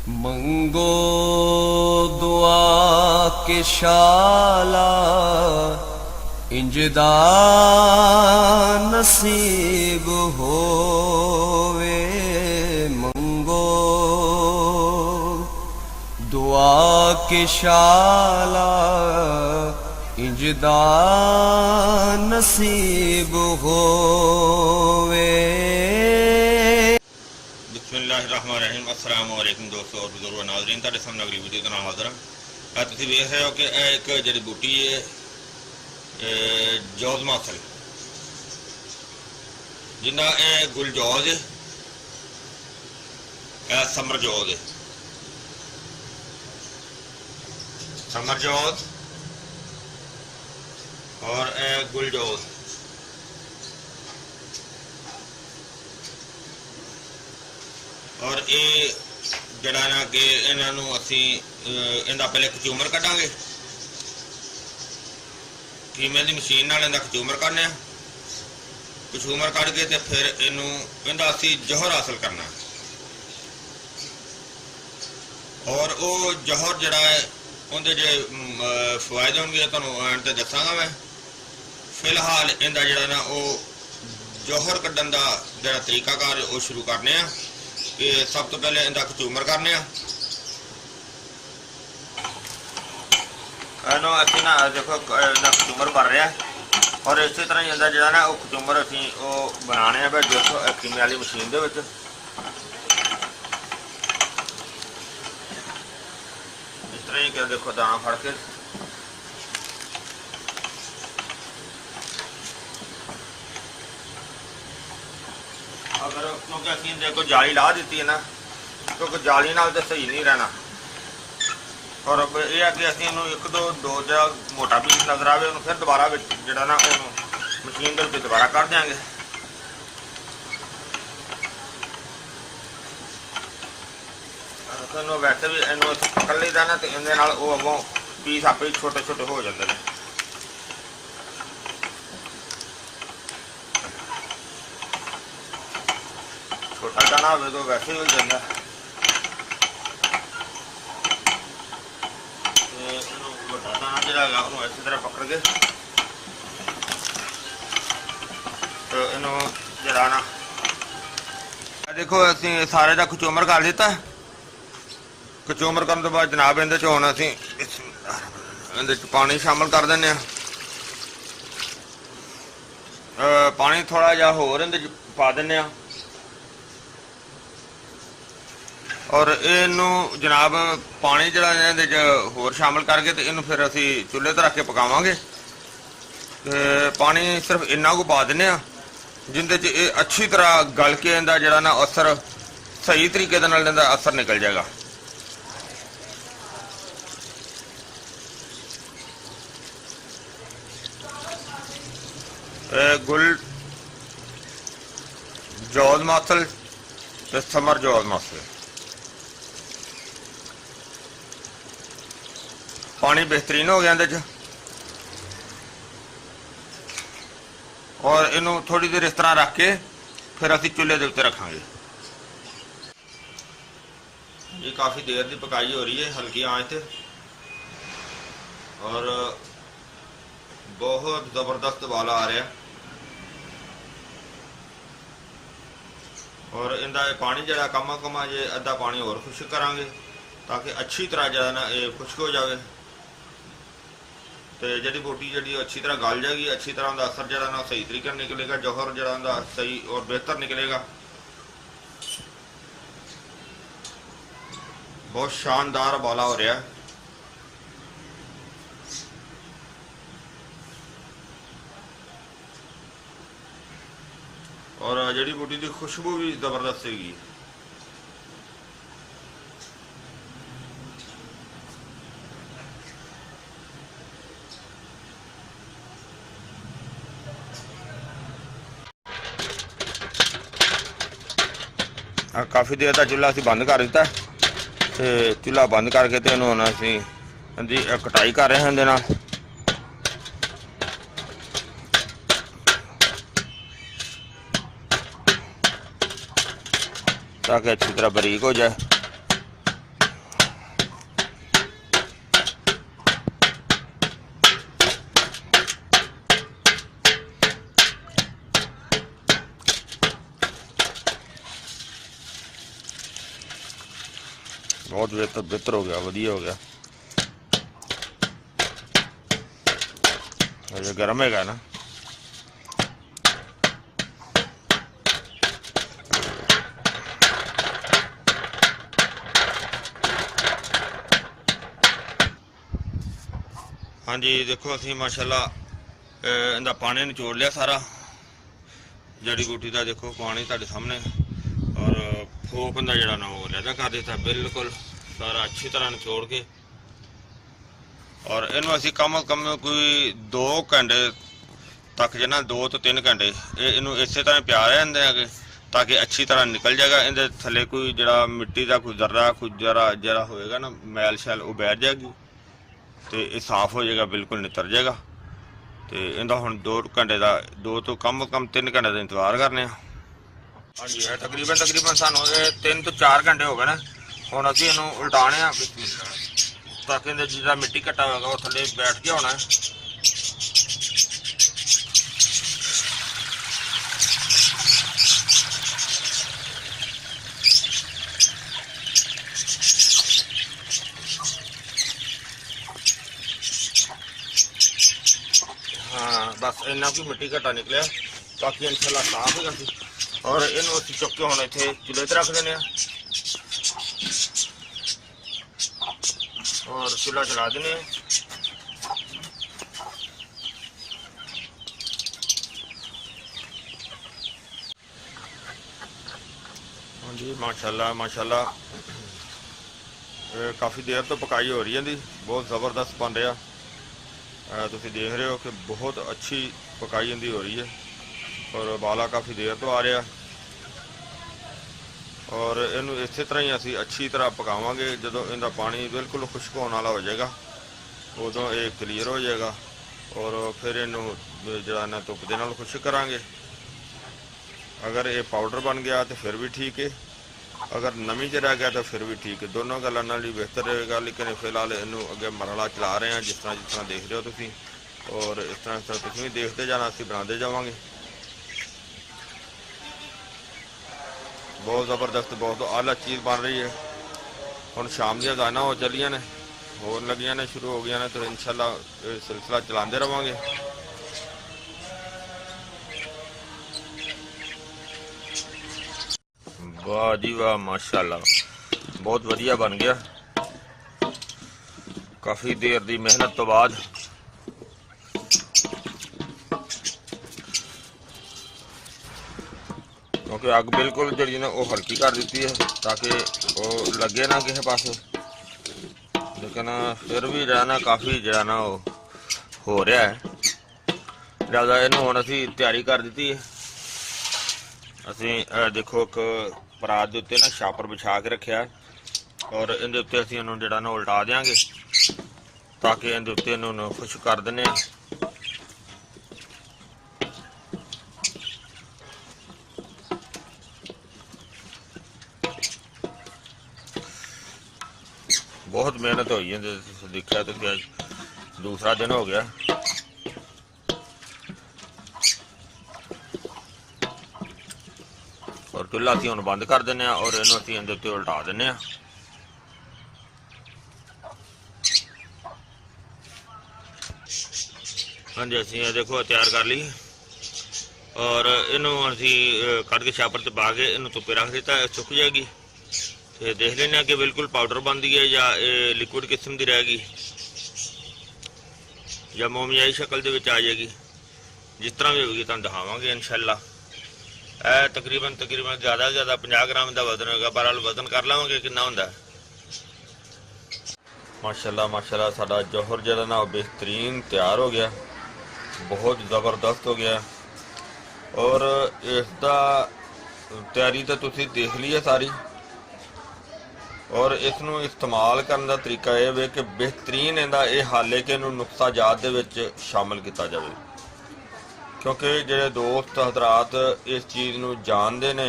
मंगो दुआ के शाला इंजदा नसीब होवे। मंगो दुआ के शाला इंजदा नसीब होवे। बिस्मिल्लाहिर्रहमानिर्रहीम। अस्सलाम वालेकुम दोस्तों और बुजुर्ग नाज़रीन, ਤੁਹਾਡੇ ਸਾਹਮਣੇ ਅਗਲੀ ਵੀਡੀਓ ਦੇ ਨਾਲ ਹਾਜ਼ਰ ਹਾਂ। ਤੁਸੀਂ ਵੇਖ ਰਹੇ ਹੋ ਕਿ ਇਹ ਇੱਕ ਜਿਹੜੀ ਬੂਟੀ ਹੈ ਜੌਜ਼ ਮਾਸਲ, ਜਿੰਨਾ ਇਹ ਗੁਲਜੌਜ਼ ਹੈ, ਇਹ ਸਮਰਜੌਜ਼ ਹੈ। समरजौज और गुलजौज। और ये जड़ा ना कि इन्हों असी इनका पहले कचूमर कटांगे, कीमे की मशीन नाल इनका कचूमर करने, कचूमर कट के तो फिर इनू इनका असी जौहर हासिल करना। और वो जौहर जड़ा है उनके जो फायदे होंगे तुहानूं एंड ते दसांगा मैं। फिलहाल इनका जड़ा ना वो जौहर कड्ढण दा जड़ा तरीकाकार वो शुरू करने आ कि सब तो पहले इनका कचूमर करने आ। इनू असीं ना देखो इनका कचूमर कर रहा है और इस तरह ही इनका जड़ा ना वो कचूमर असीं वो बनाने आ। देखो कीमे वाली मशीन दे विच क्या देखो दाना फड़ के अगर क्योंकि असीं देखो जाली ला दी है ना, क्योंकि जाली नाल तो सही नहीं रहना। और यह है कि असीं इहनूं एक दो जा मोटा पीस नजर आवे उन्होंने फिर दोबारा जिहड़ा ना उहनूं मशीन दे उत्ते दोबारा कर देंगे। वैसे भी इनू पकड़ लीदा ना तो इहदे नाल वो अगों पीस आपे छोटे छोटे हो जाते हैं। छोटा दाना हो तो वैसे ही हो जाता। बड़ा दाना जोड़ा है इस तरह पकड़ के तो इनू जरा ना देखो असीं सारे का कचूमर कर दिता। कचूमर करने तो बाद जनाब इहदे च हुण असीं इहदे च पानी शामिल कर दिंदे आ। पानी थोड़ा जिहा होर इहदे च पा दिंदे आ और इहनूं जनाब पानी जिहड़ा इहदे च होर शामिल करके ते इहनूं फिर असीं चुल्हे ते रख के पकावांगे। पानी सिर्फ इन्ना को पा दिंदे आ जिंदे च इह अच्छी तरह गल के इहदा जिहड़ा ना असर सही तरीके दे नाल इहदा असर निकल जाएगा। गुल जौज मासल ते समर जौज मासल पानी बेहतरीन हो गया इहदे च। और इनू थोड़ी देर इस तरह रख के फिर असीं चूल्हे के उत्ते रखांगे। ये काफ़ी देर की पकाई हो रही है हल्की आंच ते और बहुत जबरदस्त उबाला आ रहा। और इनका पानी जरा कमा कमा जे अद्धा पानी और खुश्क करांगे ताकि अच्छी तरह जरा ना ये खुश्क हो जाए तो जी बूटी जी अच्छी तरह गल जाएगी। अच्छी तरह उनका असर जरा ना सही तरीके निकलेगा, जौहर जरा उनका सही और बेहतर निकलेगा। बहुत शानदार उबाला हो रहा है। और जड़ी बूटी की खुशबू भी जबरदस्त हैगी। काफ़ी देर का चूल्हा असीं बंद कर दिता ते चूल्हा बंद करके तो इन्हूं असीं इहदी कटाई कर रहे हैं इहदे नाल। ताकि अच्छी तरह बारीक हो जाए। ਬਹੁਤ ਬਿਹਤਰ ਹੋ ਗਿਆ, ਵਧੀਆ ਹੋ ਗਿਆ। ਅਜੇ ਗਰਮ ਹੈਗਾ ਨਾ। ਹਾਂਜੀ ਦੇਖੋ ਅਸੀਂ ਮਾਸ਼ਾਅੱਲਾ ਇਹਦਾ ਪਾਣੀ ਨਿਚੋੜ ਲਿਆ ਸਾਰਾ, ਜੜੀ ਬੂਟੀ ਦਾ ਦੇਖੋ ਪਾਣੀ ਤੁਹਾਡੇ ਸਾਹਮਣੇ, ਔਰ ਫੋਕ ਦਾ ਜਿਹੜਾ ਨਾ ਉਹ ਲੈਦਾ ਕਰ ਦਿੱਤਾ ਬਿਲਕੁਲ ਸਾਰਾ ਅੱਛੀ ਤਰ੍ਹਾਂ ਨਿਚੋੜ ਕੇ। ਔਰ ਇਹਨੂੰ ਅਸੀਂ ਕਮ ਕਮ ਕੋਈ 2 ਘੰਟੇ ਤੱਕ ਜੇ ਨਾ 2 ਤੋਂ 3 ਘੰਟੇ ਇਹਨੂੰ ਇਸੇ ਤਰ੍ਹਾਂ ਪਿਆ ਰਹਿੰਦੇ ਹੈਗੇ, ਤਾਂ ਕਿ ਅੱਛੀ ਤਰ੍ਹਾਂ ਨਿਕਲ ਜਾਏਗਾ। ਇਹਦੇ ਥੱਲੇ ਕੋਈ ਜਿਹੜਾ ਮਿੱਟੀ ਦਾ ਕੋਈ ਜ਼ਰਾ ਕੋਈ ਜਰਾ ਹੋਏਗਾ ਨਾ ਮੈਲ ਸ਼ੈਲ ਉਹ ਬੈਠ ਜਾਏਗੀ ਤੇ ਇਹ ਸਾਫ਼ ਹੋ ਜਾਏਗਾ, ਬਿਲਕੁਲ ਨਿਤਰ ਜਾਏਗਾ। ਤੇ ਇਹਦਾ ਹੁਣ 2 ਘੰਟੇ ਦਾ 2 ਤੋਂ ਕਮ 3 ਘੰਟੇ ਦਾ ਇੰਤਜ਼ਾਰ ਕਰਨੇ ਆ। ਹਾਂਜੀ ਇਹ ਤਕਰੀਬਨ ਸਾਨੂੰ ਇਹ 3 ਤੋਂ 4 ਘੰਟੇ ਹੋ ਗਏ ਨੇ। ਹੁਣ ਅਸੀਂ ਇਹਨੂੰ ਉਲਟਾਣੇ ਆ ਤਾਂ ਕਿ ਇਹਦੇ ਜਿਹੜਾ ਮਿੱਟੀ ਘੱਟਾ ਹੋਏਗਾ ਉਹ ਥੱਲੇ ਬੈਠ ਗਿਆ ਹੋਣਾ। हाँ बस इन्ना भी मिट्टी घटा निकलिया, बाकी इंशाल्लाह साफ हो जाती। और इनू असीं चुक के हुण इत्थे चुल्हे ते रख देने और चूल्हा चला देने। हाँ जी माशाल्लाह काफ़ी देर तो पकाई हो रही है जी, बहुत ज़बरदस्त बन रहा। तुसीं देख रहे हो कि बहुत अच्छी पकाई इहदी हो रही है और उबाला काफ़ी देर तो आ रहा। और इनू इस तरह ही असी अच्छी तरह पकावांगे। जदों इहदा पानी बिल्कुल खुश्क होने वाला हो जाएगा उदों ये क्लीयर हो जाएगा और फिर इनू जिहड़ा ना धुप दे नाल खुश्क करांगे। अगर ये पाउडर बन गया तो फिर भी ठीक है, अगर नमी च रह गया तो फिर भी ठीक है। दोनों गल्लां नाल ही बेहतर रहेगा। लेकिन फिलहाल इनू अगे मरला चला रहे हैं जिस तरह देख रहे हो तुसीं, और इस तरह तुसीं भी देखते जाना, असीं बनाते जावांगे। बहुत ज़बरदस्त बहुत आला चीज़ बन रही है। हुण शाम दी अज़ानां हो चलियां ने, होर लगियां ने, शुरू हो गई ने, तो इंशाल्लाह सिलसिला चलाते रहांगे। वाह जी वाह माशाल्लाह बहुत वधिया बन गया। काफ़ी देर की मेहनत तो बाद क्योंकि अग बिल्कुल जी ने वो हल्की कर दी है ताकि वो लगे ना किसी पास। लेकिन फिर भी रहना काफ़ी जरा ना हो रहा है। लिहाजा इनू हुण असीं तैयारी कर दी है। असीं देखो एक परात के उत्ते ना छापर बिछा के रखा और इहदे उत्ते असीं इहनूं जिहड़ा ना उल्टा देंगे ताकि इहदे उत्ते इहनूं खुश्क कर दिंदे आ। बहुत मेहनत हुई है, देखा तो क्या दूसरा दिन हो गया। और चूल्हा असीं हुण बंद कर दिंदे और इहनूं असीं इहदे उत्ते उल्टा दिंदे। हाँ जी असीं देखो तैयार कर ली और इहनूं असीं कट के छापर ते पा के इहनूं धुप्पे रख दिता, सुक जाएगी। तो देख लेना कि बिल्कुल पाउडर बनती है या लिक्विड किस्म की रहेगी या मोमयाई शक्ल के आ जाएगी। जिस तरह भी होगी तुहानूं दिखावांगे इंशाल्लाह। तकरीबन ज़्यादा से ज़्यादा 50 ग्राम का वजन होगा। बहरहाल वजन कर लवांगे कितना हुंदा है। माशाल्लाह साडा जौहर जिहड़ा ना बेहतरीन तैयार हो गया, बहुत ज़बरदस्त हो गया। और इसका तैयारी तो तुसीं देख ली है सारी। और इसनूं इस्तेमाल करने का तरीका यह है कि बेहतरीन इहदा यह हल है कि इहनूं नुक्साजात दे विच शामिल किया जाए, क्योंकि जिहड़े दोस्त हजरात इस चीज़ नूं जानते ने,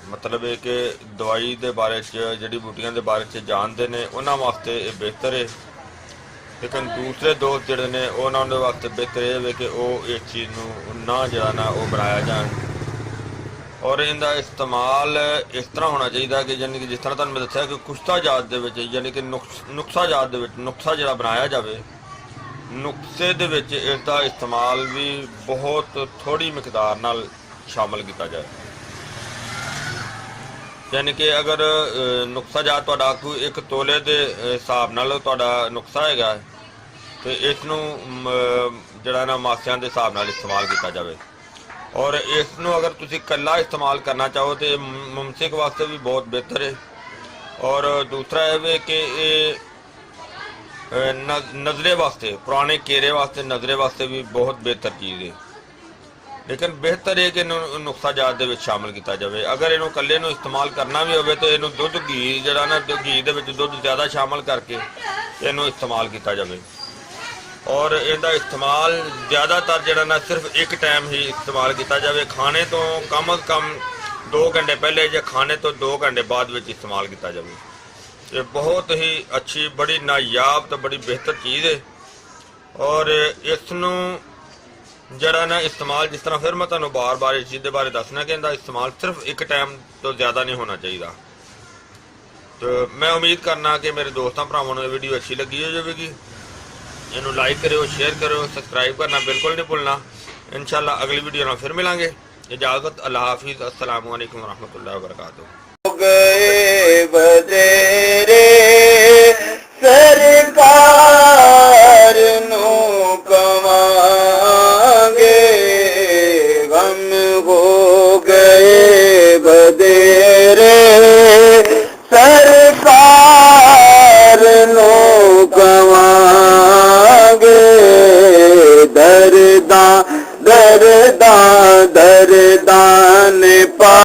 मतलब है कि दवाई के बारे जड़ी बूटियां के बारे जानते हैं, उन्होंने वास्ते ये बेहतर है। लेकिन दूसरे दोस्त जिहड़े ने उन्होंने वास्ते बेहतर यह है कि वो इस चीज़ नूं ना जिहड़ा ना वो बनाया जाए और इनका इस्तेमाल इस तरह होना चाहिए कि यानी कि जिस तरह तुहानूं मैं दस्सिया कि कुश्ता जात दे विच यानी कि नुक्सा जात दे विच नुक्सा जिहड़ा बनाया जाए, नुक्से दे विच इसका इस्तेमाल भी बहुत थोड़ी मिकदार नाल शामिल किया जाए। यानी कि अगर नुक्सा जात तुहाडा कोई 1 तोले के हिसाब नाल तुहाडा नुक्सा हैगा तो इसनूं जिहड़ा ना मासियां दे हिसाब नाल इस्तेमाल किया जाए। और इसनूं अगर तुसीं कल्ला इस्तेमाल करना चाहो तो मुमसिक वास्ते भी बहुत बेहतर है। और दूसरा है कि नज़रे वास्ते, पुराने घेरे वास्ते, नज़रे वास्ते भी बहुत बेहतर चीज़ है। लेकिन बेहतर है कि नुक्सा जात दे विच शामिल किया जाए। अगर इनू कल्ले नू इस्तेमाल करना भी होवे तो इनू दुध घी जिहड़ा ना घी दे विच दुध ज़्यादा शामिल करके इनू इस्तेमाल किया जाए। और इनका इस्तेमाल ज़्यादातर जिहड़ा ना सिर्फ एक टाइम ही इस्तेमाल किया जाए, खाने तो कम अज़ कम 2 घंटे पहले या खाने तो 2 घंटे बाद विच इस्तेमाल किया जाए। ये बहुत ही अच्छी, बड़ी नायाब तो बड़ी बेहतर चीज़ है। और इसनू जरा ना इस्तेमाल जिस तरह फिर मैं तुहानूं बार बार इस चीज़ के बारे दसना कि इनका इस्तेमाल सिर्फ एक टाइम तो ज़्यादा नहीं होना चाहिए। तो मैं उम्मीद करना कि मेरे दोस्तों भरावां नूं वीडियो अच्छी लगी हो जाएगी। इनू लाइक करो, शेयर करो, सबसक्राइब करना बिल्कुल नहीं भूलना। इंशाल्लाह अगली वीडियो में फिर मिलांगे। इजाज़त, अल्लाह हाफिज़, अस्सलामु अलैकुम रहमतुल्लाहि व बरकातुहू। गए बदेरे सरकार नू कवांगे, गम हो गए बदेरे सरकार नू कवांगे, दरदां दरदां दरदां ने पा